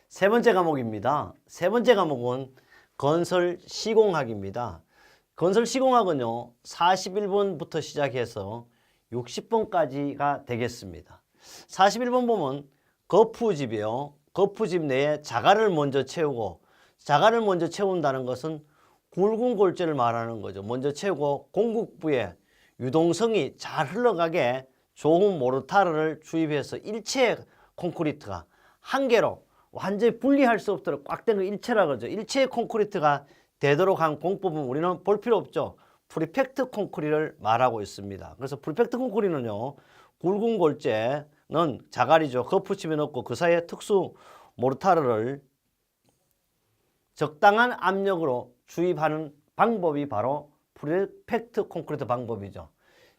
세 번째 과목입니다. 세 번째 과목은 건설 시공학입니다. 건설 시공학은요, 41번부터 시작해서 60번까지가 되겠습니다. 41번 보면 거푸집이요. 거푸집 내에 자갈을 먼저 채우고, 자갈을 먼저 채운다는 것은 굵은 골재를 말하는 거죠. 먼저 채우고 공국부에 유동성이 잘 흘러가게 좋은 모르타르를 주입해서 일체 콘크리트가 한 개로 완전히 분리할 수 없도록 꽉 된 거 일체라 그러죠. 일체의 콘크리트가 되도록 한 공법은 우리는 볼 필요 없죠. 프리팩트 콘크리트를 말하고 있습니다. 그래서 프리팩트 콘크리트는요, 굵은 골재는 자갈이죠. 거푸집에 넣고 그 사이에 특수 모르타르를 적당한 압력으로 주입하는 방법이 바로 프리팩트 콘크리트 방법이죠.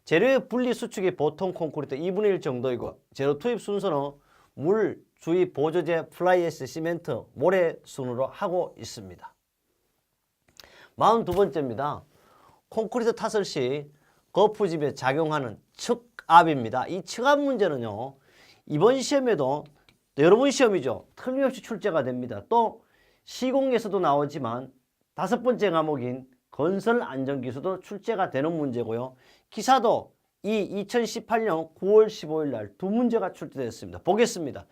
재료의 분리 수축이 보통 콘크리트 2분의 1 정도이고, 재료 투입 순서는 물, 주입, 보조제, 플라이애스, 시멘트, 모래 순으로 하고 있습니다. 42번째입니다. 콘크리트 타설 시 거푸집에 작용하는 측압입니다. 이 측압 문제는요, 이번 시험에도 여러 번 시험이죠. 틀림없이 출제가 됩니다. 또 시공에서도 나오지만 5번째 과목인 건설 안전기술도 출제가 되는 문제고요. 기사도 이 2018년 9월 15일 날 두 문제가 출제됐습니다. 보겠습니다.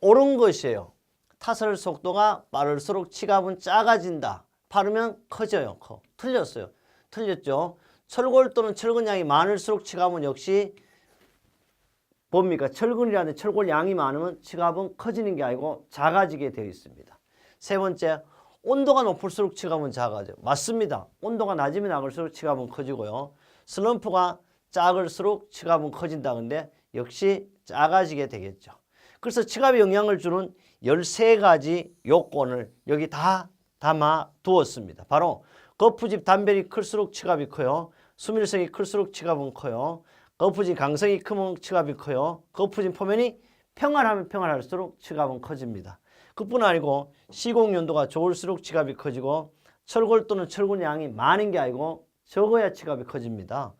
옳은 것이에요. 타설 속도가 빠를수록 치갑은 작아진다. 빠르면 커져요. 틀렸어요. 틀렸죠. 철골 또는 철근량이 많을수록 치갑은 역시 뭡니까? 철근이라는 철골 양이 많으면 치갑은 커지는 게 아니고 작아지게 되어 있습니다. 세 번째, 온도가 높을수록 치갑은 작아져요. 맞습니다. 온도가 낮으면 낮을수록 치갑은 커지고요. 슬럼프가 작을수록 치갑은 커진다. 근데 역시 작아지게 되겠죠. 그래서 치갑에 영향을 주는 13가지 요건을 여기 다 담아 두었습니다. 바로 거푸집 단별이 클수록 치갑이 커요. 수밀성이 클수록 치갑은 커요. 거푸집 강성이 크면 치갑이 커요. 거푸집 표면이 평활하면 평활할수록 치갑은 커집니다. 그뿐 아니고 시공 연도가 좋을수록 치갑이 커지고, 철골 또는 철근 양이 많은 게 아니고 적어야 치갑이 커집니다.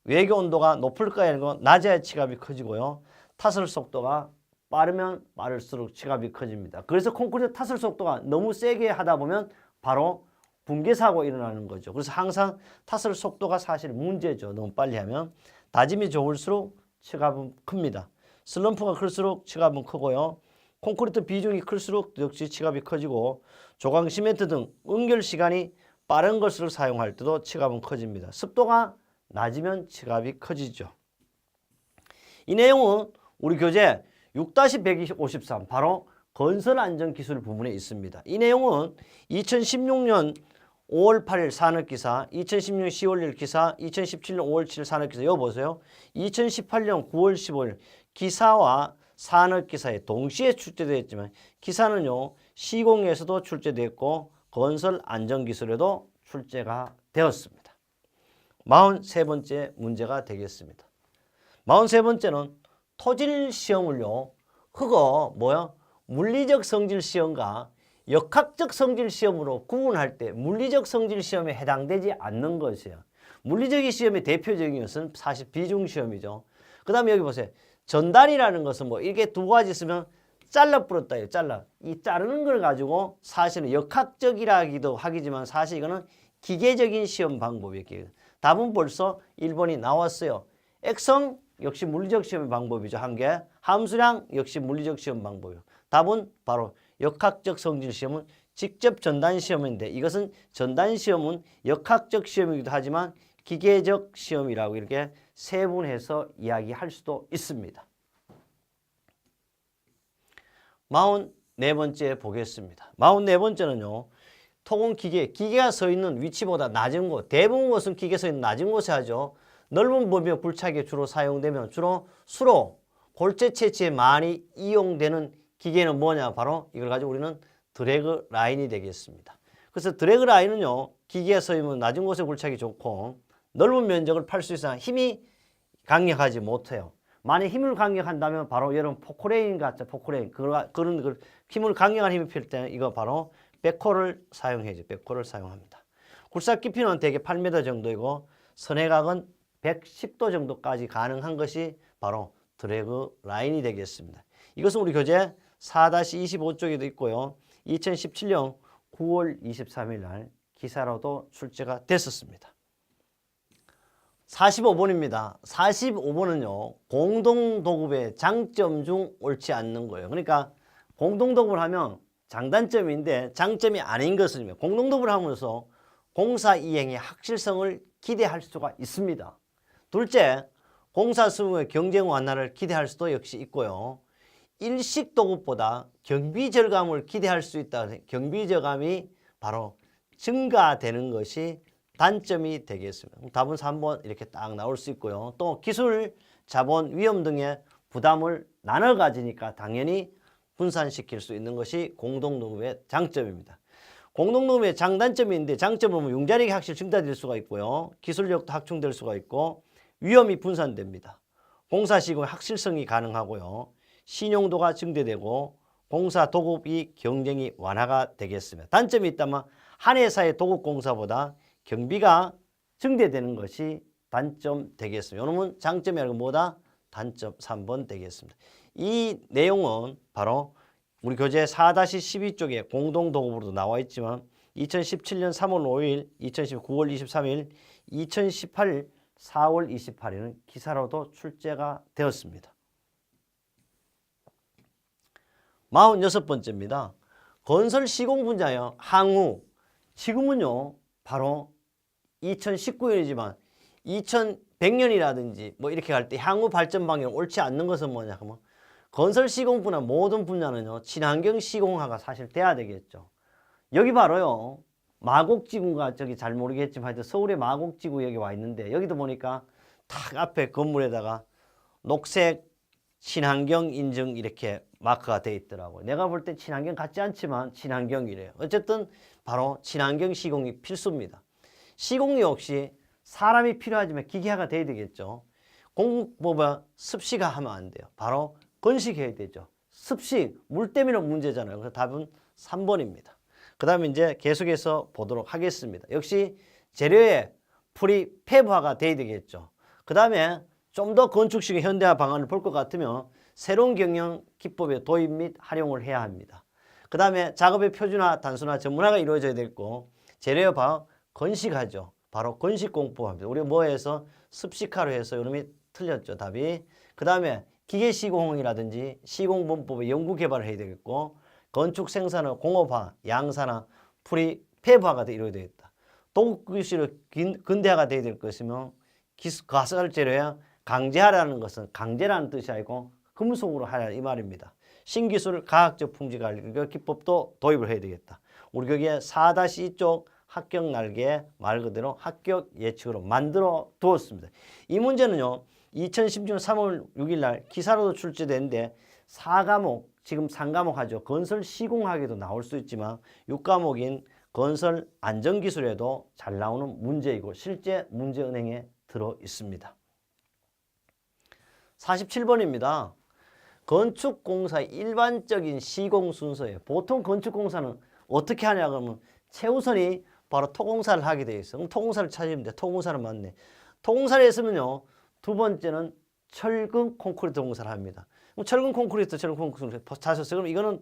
외교 온도가 높을까야 아니고 낮아야 치갑이 커지고요. 타설 속도가 빠르면 빠를수록 치갑이 커집니다. 그래서 콘크리트 타설 속도가 너무 세게 하다 보면 바로 붕괴 사고 일어나는 거죠. 그래서 항상 타설 속도가 사실 문제죠. 너무 빨리 하면. 다짐이 좋을수록 치갑은 큽니다. 슬럼프가 클수록 치갑은 크고요. 콘크리트 비중이 클수록 역시 치갑이 커지고, 조강 시멘트 등 응결 시간이 빠른 것을 사용할 때도 치갑은 커집니다. 습도가 낮으면 치갑이 커지죠. 이 내용은 우리 교재 6-153 바로 건설 안전기술 부분에 있습니다. 이 내용은 2016년 5월 8일 산업기사, 2016년 10월 1일 기사, 2017년 5월 7일 산업기사. 이거 보세요. 2018년 9월 15일 기사와 산업기사에 동시에 출제되었지만, 기사는요 시공에서도 출제됐고 건설 안전기술에도 출제가 되었습니다. 43번째 문제가 되겠습니다. 43번째는 토질 시험을요, 물리적 성질 시험과 역학적 성질 시험으로 구분할 때 물리적 성질 시험에 해당되지 않는 것이에요. 물리적 시험의 대표적인 것은 사실 비중 시험이죠. 그 다음에 여기 보세요. 전단이라는 것은 이렇게 두 가지 있으면 잘라 뿌렸다예요. 이 자르는 걸 가지고 사실은 역학적이라기도 하기지만 사실 이거는 기계적인 시험 방법이에요. 답은 벌써 1번이 나왔어요. 액성 역시 물리적 시험의 방법이죠. 한 개. 함수량 역시 물리적 시험 방법이에요. 답은 바로 역학적 성질 시험은 직접 전단 시험인데, 이것은 전단 시험은 역학적 시험이기도 하지만 기계적 시험이라고 이렇게 세분해서 이야기할 수도 있습니다. 44번째 보겠습니다. 44번째는요. 토공 기계가 서 있는 위치보다 낮은 곳, 대부분 곳은 기계 서 있는 낮은 곳에 하죠. 넓은 범위의 굴착에 주로 사용되면 주로 수로, 골재 채취에 많이 이용되는 기계는 뭐냐? 바로 이걸 가지고 우리는 드래그 라인이 되겠습니다. 그래서 드래그 라인은요, 기계가 서 있는 낮은 곳에 굴착이 좋고 넓은 면적을 팔 수 있으나 힘이 강력하지 못해요. 만약 힘을 강력한다면 바로 여러분 포크레인 같죠. 포크레인. 그런 힘을 강력한 힘을 필 때는 이거 바로 백호를 사용해야죠. 백호를 사용합니다. 굴삭 깊이는 대개 8m 정도이고 선회각은 110도 정도까지 가능한 것이 바로 드래그 라인이 되겠습니다. 이것은 우리 교재 4-25쪽에도 있고요. 2017년 9월 23일 날 기사로도 출제가 됐었습니다. 45번입니다. 45번은요. 공동도급의 장점 중 옳지 않는 거예요. 그러니까 공동도급을 하면 장단점인데 장점이 아닌 것은 공동도급을 하면서 공사 이행의 확실성을 기대할 수가 있습니다. 둘째, 공사 수명의 경쟁 완화를 기대할 수도 역시 있고요. 일식 도급보다 경비 절감을 기대할 수 있다. 경비 절감이 바로 증가되는 것이 단점이 되겠습니다. 답은 3번 이렇게 딱 나올 수 있고요. 또 기술, 자본, 위험 등의 부담을 나눠 가지니까 당연히 분산시킬 수 있는 것이 공동도급의 장점입니다. 공동도급의 장단점이 있는데 장점은 뭐 융자력이 확실히 증가될 수가 있고요. 기술력도 확충될 수가 있고 위험이 분산됩니다. 공사 시공의 확실성이 가능하고요. 신용도가 증대되고 공사 도급이 경쟁이 완화가 되겠습니다. 단점이 있다면 한 회사의 도급 공사보다 경비가 증대되는 것이 단점 되겠습니다. 이놈은 장점이 아니고 뭐다? 단점 3번 되겠습니다. 이 내용은 바로 우리 교재 4-12쪽에 공동도급으로도 나와 있지만 2017년 3월 5일, 2010 9월 23일, 2018 4월 28일은 기사로도 출제가 되었습니다. 46번째입니다. 건설 시공 분야의 항우. 지금은요, 바로 2019년이지만 2100년이라든지 뭐 이렇게 갈 때 향후 발전 방향이 옳지 않는 것은 뭐냐 하면 건설 시공 분야 모든 분야는요, 친환경 시공화가 사실 돼야 되겠죠. 여기 바로요, 마곡지구가 저기 잘 모르겠지만 하여튼 서울의 마곡지구 여기 와 있는데 여기도 보니까 탁 앞에 건물에다가 녹색 친환경 인증 이렇게 마크가 돼 있더라고요. 내가 볼 때 친환경 같지 않지만 친환경이래요. 어쨌든 바로 친환경 시공이 필수입니다. 시공 역시 사람이 필요하지만 기계화가 돼야 되겠죠. 공법은 습식화 하면 안 돼요. 바로 건식해야 되죠. 습식, 물 때문에 문제잖아요. 그래서 답은 3번입니다. 그 다음에 이제 계속해서 보도록 하겠습니다. 역시 재료의 프리팹화가 돼야 되겠죠. 그 다음에 좀 더 건축식의 현대화 방안을 볼 것 같으면 새로운 경영 기법의 도입 및 활용을 해야 합니다. 그 다음에 작업의 표준화, 단순화, 전문화가 이루어져야 되고 재료의 바로 건식하죠. 바로 건식공법합니다. 우리가 뭐해서 습식화로 해서 이놈이 틀렸죠. 답이. 그 다음에 기계 시공이라든지 시공본법의 연구 개발을 해야 되겠고 건축 생산의 공업화, 양산화, 프리팹화가 이루어져야 되겠다. 도급기술의 근대화가 돼야 될 것이며 가설 재료야 강제하라는 것은 강제라는 뜻이 아니고 금속으로 하라 이 말입니다. 신기술 가학적 풍지 관리 기법도 도입을 해야 되겠다. 우리 거기에 4-2쪽 합격 날개 말 그대로 합격 예측으로 만들어 두었습니다. 이 문제는요, 2016년 3월 6일 날 기사로도 출제되는데 4과목, 지금 3과목 하죠. 건설 시공학에도 나올 수 있지만 6과목인 건설 안전기술에도 잘 나오는 문제이고 실제 문제은행에 들어 있습니다. 47번입니다. 건축공사의 일반적인 시공 순서예요. 보통 건축공사는 어떻게 하냐 그러면 최우선이 바로 토공사를 하게 되어 있어. 그럼 토공사를 찾으면 돼. 토공사를 맞네. 토공사를 했으면요, 두 번째는 철근 콘크리트 공사를 합니다. 그럼 철근 콘크리트 찾았어요. 그럼 이거는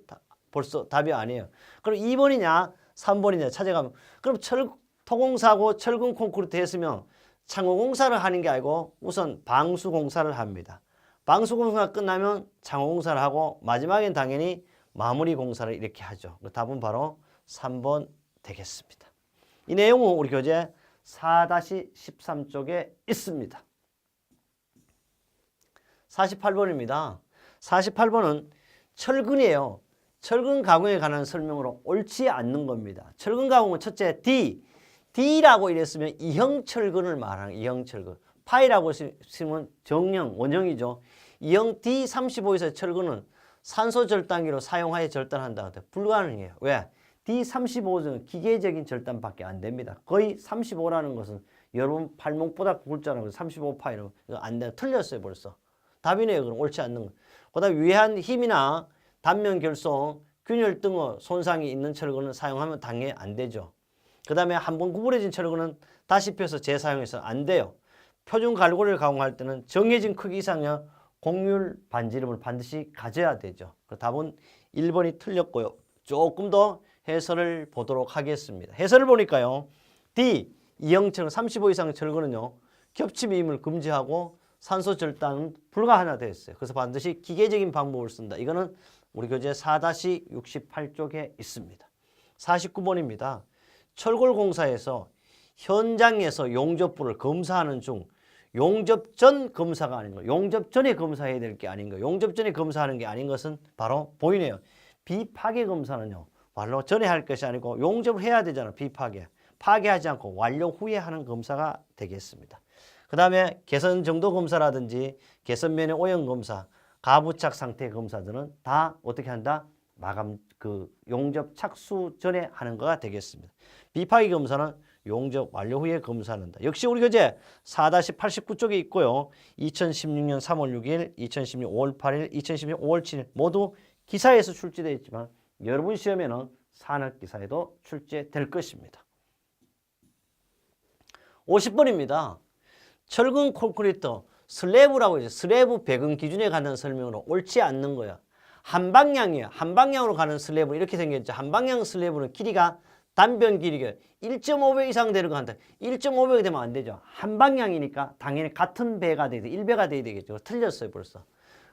벌써 답이 아니에요. 그럼 2번이냐 3번이냐 찾아가면 그럼 토공사하고 철근 콘크리트 했으면 창호공사를 하는 게 아니고 우선 방수공사를 합니다. 방수공사가 끝나면 창호공사를 하고 마지막엔 당연히 마무리공사를 이렇게 하죠. 답은 바로 3번 되겠습니다. 이 내용은 우리 교재 4-13쪽에 있습니다. 48번입니다. 48번은 철근이에요. 철근 가공에 관한 설명으로 옳지 않는 겁니다. 철근 가공은 첫째 D라고 이랬으면 이형 철근을 말하는 이형 철근. 파이라고 쓰면 정형, 원형이죠. 이형 D35에서 철근은 산소 절단기로 사용하여 절단한다. 불가능해요. 왜? D35는 기계적인 절단밖에 안 됩니다. 거의 35라는 것은 여러분 팔목보다 굵잖아요. 35파이는 안 돼. 틀렸어요 벌써. 답이네요. 그럼 옳지 않는 거. 그다음 위한 힘이나 단면 결손, 균열 등의 손상이 있는 철근은 사용하면 당연히 안 되죠. 그 다음에 한번 구부러진 철근은 다시 펴서 재사용해서 안 돼요. 표준 갈고리를 가공할 때는 정해진 크기 이상의 곡률 반지름을 반드시 가져야 되죠. 답은 1번이 틀렸고요. 조금 더 해설을 보도록 하겠습니다. 해설을 보니까요. D. 이형철 35 이상 철근은요. 겹침임을 금지하고 산소 절단은 불가하나 있어요. 그래서 반드시 기계적인 방법을 쓴다. 이거는 우리 교재 4-68쪽에 있습니다. 49번입니다. 철골공사에서 현장에서 용접부를 검사하는 중 용접 전 검사가 아닌 거, 용접 전에 검사해야 될 게 아닌 거, 용접 전에 검사하는 게 아닌 것은 바로 보이네요. 비파괴 검사는요. 바로 전에 할 것이 아니고 용접을 해야 되잖아. 비파괴. 파괴하지 않고 완료 후에 하는 검사가 되겠습니다. 그 다음에 개선 정도 검사라든지 개선면의 오염 검사, 가부착 상태 검사들은 다 어떻게 한다? 마감 용접 착수 전에 하는 거가 되겠습니다. 비파괴 검사는 용접 완료 후에 검사한다. 역시 우리 교재 4-89쪽에 있고요. 2016년 3월 6일, 2016년 5월 8일, 2016년 5월 7일 모두 기사에서 출제되어 있지만 여러분 시험에는 산업기사에도 출제될 것입니다. 50번입니다. 철근 콘크리트 슬래브라고 이제 슬래브 배근 기준에 관한 설명으로 옳지 않는 거야. 한 방향이야. 한 방향으로 가는 슬래브는 이렇게 생겼죠. 한 방향 슬래브는 길이가 단변 길이가 1.5배 이상 되는 거 한다. 1.5배가 되면 안 되죠. 한 방향이니까 당연히 같은 배가 돼야 돼. 1배가 돼야 되겠죠. 틀렸어요, 벌써.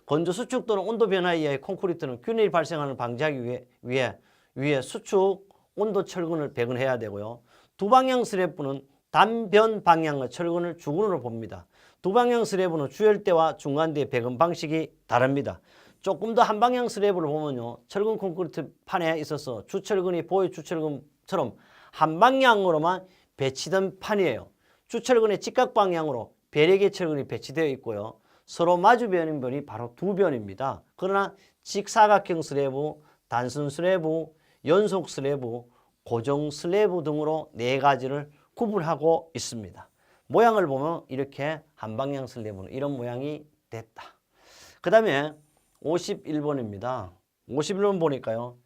건조 수축 또는 온도 변화에 의해 콘크리트는 균일이 발생하는 방지하기 위해 수축 온도 철근을 배근해야 되고요. 두 방향 슬래브는 단변 방향의 철근을 주근으로 봅니다. 두 방향 슬래브는 주열대와 중간대의 배근 방식이 다릅니다. 조금 더 한 방향 슬래브를 보면요. 철근 콘크리트 판에 있어서 주철근이 보유 주철근처럼 한 방향으로만 배치된 판이에요. 주철근의 직각 방향으로 배력의 철근이 배치되어 있고요. 서로 마주 변인 변이 바로 두 변입니다. 그러나 직사각형 슬래브, 단순 슬래브, 연속 슬래브, 고정 슬래브 등으로 네 가지를 구분하고 있습니다. 모양을 보면 이렇게 한 방향 슬래브는 이런 모양이 됐다. 그 다음에 51번입니다. 51번 보니까요.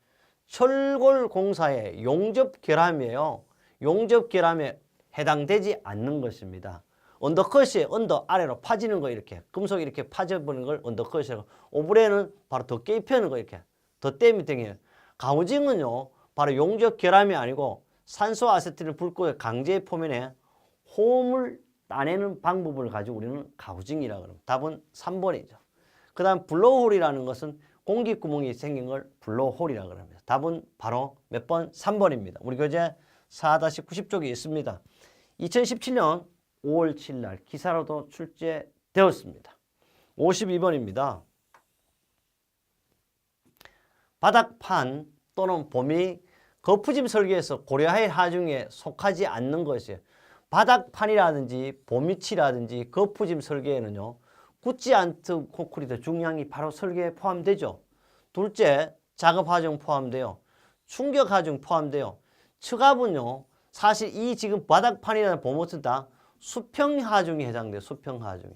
철골 공사의 용접 결함이에요. 용접 결함에 해당되지 않는 것입니다. 언더컷이 언더 아래로 파지는 거 이렇게 금속이 이렇게 파져버리는 걸 언더컷이라고. 오브레는 바로 덧게 입히는 거 이렇게 덧대미 등이에요. 가우징은요. 바로 용접 결함이 아니고 산소 아세틸을 붉고 강제 표면에 호흡을 따내는 방법을 가지고 우리는 가우징이라고 합니다. 답은 3번이죠. 그 다음 블로우홀이라는 것은 공기구멍이 생긴 걸 블로우홀이라고 합니다. 답은 바로 몇 번? 3번입니다. 우리 교재 4-90쪽에 있습니다. 2017년 5월 7일 날 기사로도 출제되었습니다. 52번입니다. 바닥판 또는 봄이 거푸집 설계에서 고려할 하중에 속하지 않는 것이에요. 바닥판이라든지 봄이치라든지 거푸집 설계에는요. 굳지 않던 콘크리트 중량이 바로 설계에 포함되죠. 둘째, 작업 하중 포함돼요. 충격 하중 포함돼요. 측압은요. 사실 이 지금 바닥판이라는 봄옷은 다 수평 하중에 해당돼요. 수평 하중에.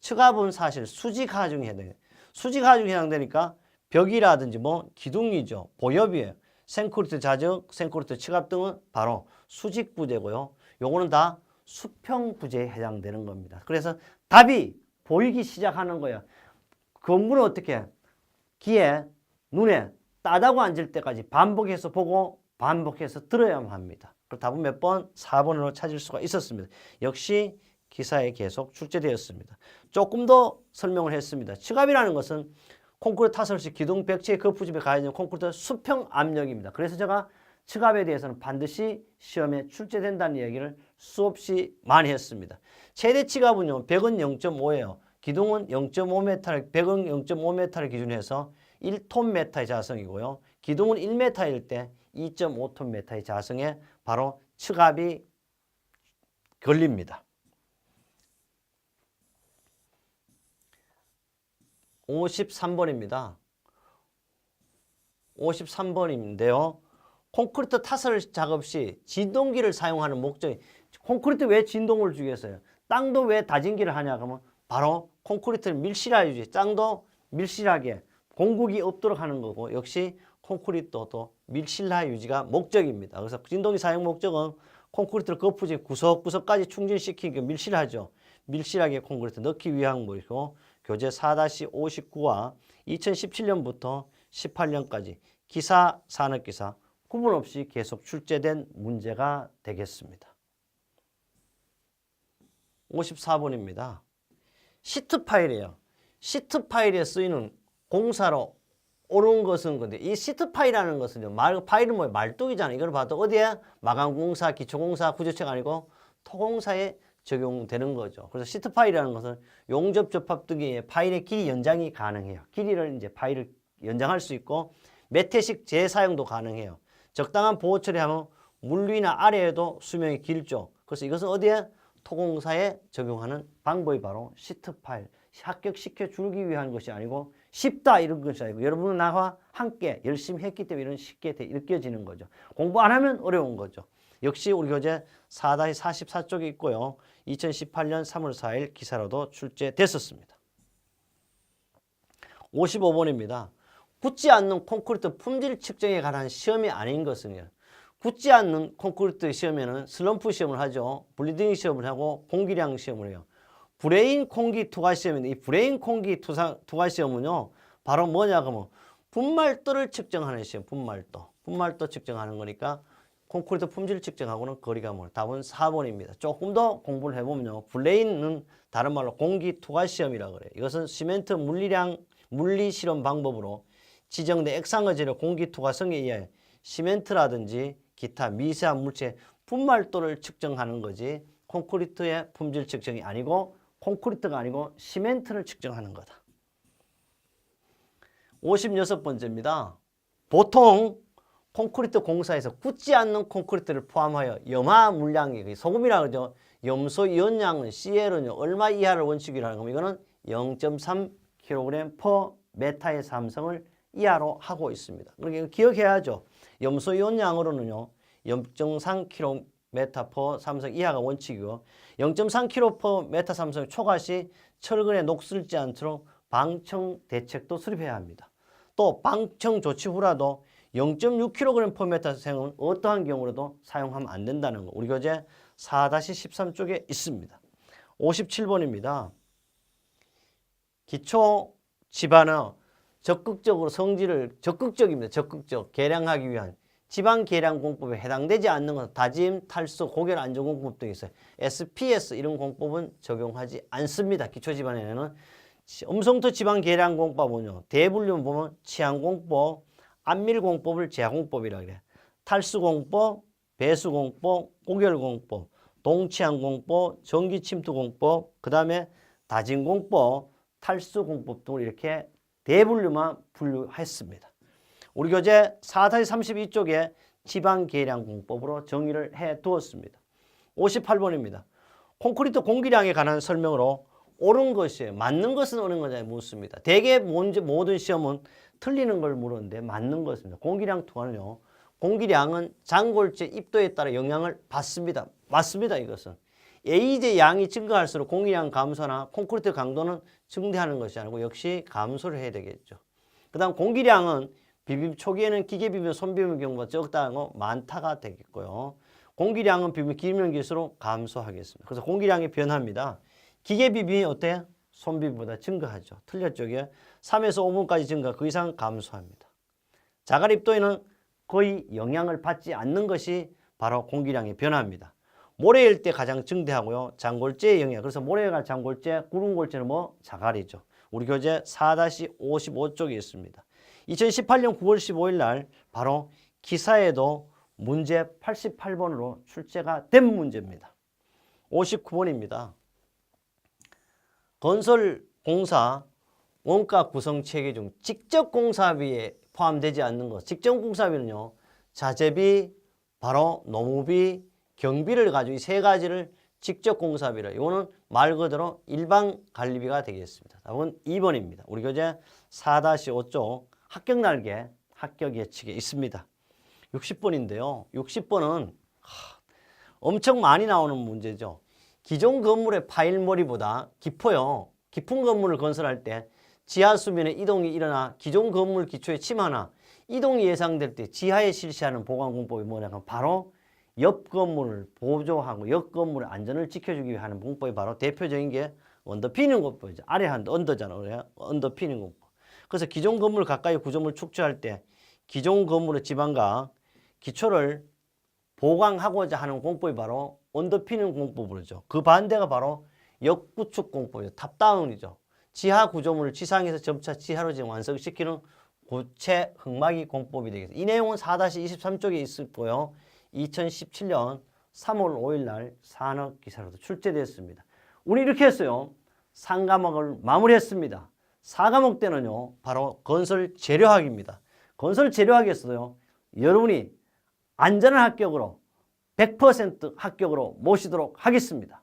측압은 사실 수직 하중에 해당돼요. 수직 하중에 해당되니까 벽이라든지 뭐 기둥이죠. 보엽이에요. 생크리트 자적, 생크리트 측압 등은 바로 수직 부재고요. 요거는 다 수평 부재에 해당되는 겁니다. 그래서 답이 보이기 시작하는 거예요. 건물은 어떻게 귀에 눈에 따다고 앉을 때까지 반복해서 보고 반복해서 들어야만 합니다. 그 답은 몇 번? 4번으로 찾을 수가 있었습니다. 역시 기사에 계속 출제되었습니다. 조금 더 설명을 했습니다. 측압이라는 것은 콘크리트 타설 시 기둥 벽체의 거푸집에 가해지는 콘크리트 수평 압력입니다. 그래서 제가 측압에 대해서는 반드시 시험에 출제된다는 얘기를 수없이 많이 했습니다. 최대 측압은요. 벽은 0.5예요. 기둥은 0.5m, 벽은 0.5m를 기준해서 1톤메타의 자성이고요. 기둥은 1m일 때 2.5톤메타의 자성에 바로 측압이 걸립니다. 53번입니다. 53번인데요. 콘크리트 타설 작업 시 진동기를 사용하는 목적이 콘크리트 왜 진동을 주기 위해서요? 땅도 왜 다진기를 하냐 그러면 바로 콘크리트를 밀실하게 유지, 땅도 밀실하게 공국이 없도록 하는 거고 역시 콘크리트도 밀실화 유지가 목적입니다. 그래서 진동기 사용 목적은 콘크리트를 거푸집 구석구석까지 충전시키기 밀실하죠. 밀실하게 콘크리트 넣기 위한 것이고 교재 4-59와 2017년부터 18년까지 기사, 산업기사 구분 없이 계속 출제된 문제가 되겠습니다. 54번입니다. 시트 파일이에요. 시트 파일에 쓰이는 공사로 오는 것은 근데 이 시트 파일이라는 것은요. 파일은 뭐예요? 말뚝이잖아요. 이걸 봐도 어디에? 마감공사, 기초공사, 구조체가 아니고 토공사에 적용되는 거죠. 그래서 시트 파일이라는 것은 용접 접합 등의 파일의 길이 연장이 가능해요. 길이를 이제 파일을 연장할 수 있고 메테식 재사용도 가능해요. 적당한 보호 처리하면 물 위나 아래에도 수명이 길죠. 그래서 이것은 어디에? 토공사에 적용하는 방법이 바로 시트 파일. 합격시켜 주기 위한 것이 아니고 쉽다 이런 것이 아니고 여러분은 나와 함께 열심히 했기 때문에 이런 쉽게 느껴지는 거죠. 공부 안 하면 어려운 거죠. 역시 우리 교재 4-44쪽에 있고요. 2018년 3월 4일 기사로도 출제됐었습니다. 55번입니다. 굳지 않는 콘크리트 품질 측정에 관한 시험이 아닌 것은요. 굳지 않는 콘크리트 시험에는 슬럼프 시험을 하죠. 블리딩 시험을 하고 공기량 시험을 해요. 브레인 공기 투과 시험인데 이 브레인 공기 투과 시험은요. 바로 뭐냐 그러면 분말도를 측정하는 시험. 분말도 측정하는 거니까 콘크리트 품질 측정하고는 거리가 멀어. 답은 4번입니다. 조금 더 공부를 해보면요. 브레인은 다른 말로 공기 투과 시험이라고 그래요. 이것은 시멘트 물리 실험 방법으로 지정된 액상의 재료 공기 투과성에 의해 시멘트라든지 기타 미세한 물체 분말도를 측정하는 거지 콘크리트의 품질 측정이 아니고 콘크리트가 아니고 시멘트를 측정하는 거다. 56번째입니다. 보통 콘크리트 공사에서 굳지 않는 콘크리트를 포함하여 염화 물량이 소금이라고 그러죠. 염소 이온량은 CL은요. 얼마 이하를 원칙으로 하는 겁니다. 이거는 0.3kg/m의 함성을 이하로 하고 있습니다. 그러니까 기억해야죠. 염소 이온량으로는요. 0.3km/함성 이하가 원칙이고 0.3km/m 함성을 초과시 철근에 녹슬지 않도록 방청 대책도 수립해야 합니다. 또 방청 조치 후라도 0.6kg/m 생은 어떠한 경우라도 사용하면 안 된다는 거. 우리 교재 4-13쪽에 있습니다. 57번입니다. 기초 지반의 적극적으로 적극적입니다. 적극적 개량하기 위한 지방 개량 공법에 해당되지 않는 것은 다짐, 탈수, 고결 안전 공법 등이 있어요. SPS 이런 공법은 적용하지 않습니다. 기초 지반에는 음성토 지방 개량 공법은요. 대분류만 보면 치안 공법, 안밀 공법을 제하 공법이라고 그래요. 탈수 공법, 배수 공법, 고결 공법, 동치안 공법, 전기 침투 공법, 그다음에 다짐 공법, 탈수 공법 등을 이렇게 대분류만 분류했습니다. 우리 교재 4-32쪽에 지방 계량 공법으로 정의를 해 두었습니다. 58번입니다. 콘크리트 공기량에 관한 설명으로 옳은 것이에요. 맞는 것은 어느 거냐 묻습니다. 대개 모든 시험은 틀리는 걸 물었는데 맞는 것입니다. 공기량 투하는요. 공기량은 장골재 입도에 따라 영향을 받습니다. 맞습니다. 이것은. A제 양이 증가할수록 공기량 감소나 콘크리트 강도는 증대하는 것이 아니고 역시 감소를 해야 되겠죠. 그 다음 공기량은 비빔 초기에는 기계 비빔, 손 비빔 경우가 적다고 많다가 되겠고요. 공기량은 비빔 길면 길수록 감소하겠습니다. 그래서 공기량이 변합니다. 기계 비빔이 어때요? 손 비빔보다 증가하죠. 틀렸죠. 이게 3에서 5분까지 증가, 그 이상 감소합니다. 자갈 입도에는 거의 영향을 받지 않는 것이 바로 공기량의 변화입니다. 모래일 때 가장 증대하고요. 장골재의 영향. 그래서 모래가 장골재, 구름골재는 자갈이죠. 우리 교재 4-55쪽에 있습니다. 2018년 9월 15일 날 바로 기사에도 문제 88번으로 출제가 된 문제입니다. 59번입니다. 건설공사 원가 구성 체계 중 직접 공사비에 포함되지 않는 것. 직접 공사비는요. 자재비, 바로 노무비, 경비를 가지고 이 세 가지를 직접 공사비를. 이거는 말 그대로 일반 관리비가 되겠습니다. 답은 2번입니다. 우리 교재 4-5쪽 합격 날개, 합격 예측에 있습니다. 60번인데요. 60번은 엄청 많이 나오는 문제죠. 기존 건물의 파일머리보다 깊어요. 깊은 건물을 건설할 때 지하 수면의 이동이 일어나 기존 건물 기초에 침하나 이동이 예상될 때 지하에 실시하는 보강 공법이 뭐냐면 바로 옆 건물을 보조하고 옆 건물의 안전을 지켜주기 위해 하는 공법이 바로 대표적인 게 언더피닝 공법이죠. 아래 한도 언더잖아. 그래? 언더피닝 공법. 그래서 기존 건물 가까이 구조물 축소할 때 기존 건물의 지방과 기초를 보강하고자 하는 공법이 바로 언더피닝 공법이죠. 그 반대가 바로 역구축 공법이죠. 탑다운이죠. 지하 구조물을 지상에서 점차 지하로 지금 완성시키는 고체 흙막이 공법이 되겠습니다. 이 내용은 4-23쪽에 있었고요. 2017년 3월 5일 날 산업기사로도 출제되었습니다. 우리 이렇게 했어요. 3과목을 마무리했습니다. 4과목 때는요. 바로 건설 재료학입니다. 건설 재료학에서도요. 여러분이 안전한 합격으로 100% 합격으로 모시도록 하겠습니다.